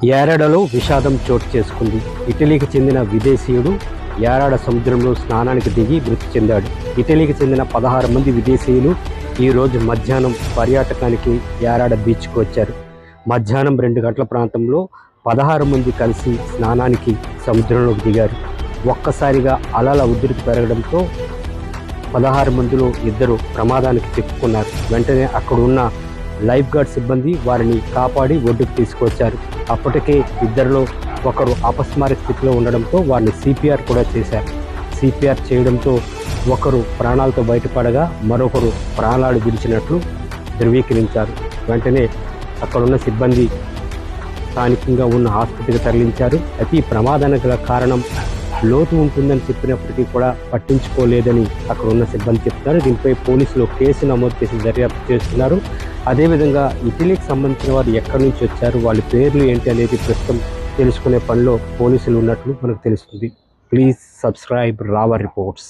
యారాడలో విషాదం చోటు చేసుకుంది. ఇటలీకి చెందిన విదేశీయుడు యారాడ సముద్రంలో స్నానానికి దిగి మృతి చెందాడు. ఇటలీకి చెందిన 16 మంది విదేశీయులు ఈరోజు మధ్యాహ్నం పర్యాటకానికి యారాడ బీచ్కు వచ్చారు. మధ్యాహ్నం 2 గంటల ప్రాంతంలో 16 మంది కలిసి స్నానానికి సముద్రంలోకి దిగారు. ఒక్కసారిగా అలల ఉధృతి పెరగడంతో 16 మందిలో 2 ప్రమాదానికి చిక్కుకున్నారు. వెంటనే అక్కడున్న లైఫ్ గార్డ్ సిబ్బంది వారిని కాపాడి ఒడ్డుకు తీసుకొచ్చారు. అప్పటికే 2లో ఒకరు అపస్మారక స్థితిలో ఉండడంతో వారిని సిపిఆర్ కూడా చేశారు. సిపిఆర్ చేయడంతో ఒకరు ప్రాణాలతో బయటపడగా మరొకరు ప్రాణాలు విడిచినట్లు ధృవీకరించారు. వెంటనే అక్కడున్న సిబ్బంది స్థానికంగా ఉన్న ఆసుపత్రికి తరలించారు. అయితే ఈ ప్రమాదానికి గల కారణం లోతు ఉంటుందని చెప్పినప్పటికీ కూడా పట్టించుకోలేదని అక్కడ ఉన్న సిబ్బంది చెప్తున్నారు. దీనిపై పోలీసులు కేసు నమోదు చేసి దర్యాప్తు చేస్తున్నారు. అదేవిధంగా ఇటలీకి సంబంధించిన వారు ఎక్కడి నుంచి వచ్చారు, వాళ్ళ పేర్లు ఏంటి అనేది ప్రస్తుతం తెలుసుకునే పనిలో పోలీసులు ఉన్నట్లు మనకు తెలుస్తుంది. ప్లీజ్ సబ్స్క్రైబ్ రావర్ రిపోర్ట్స్.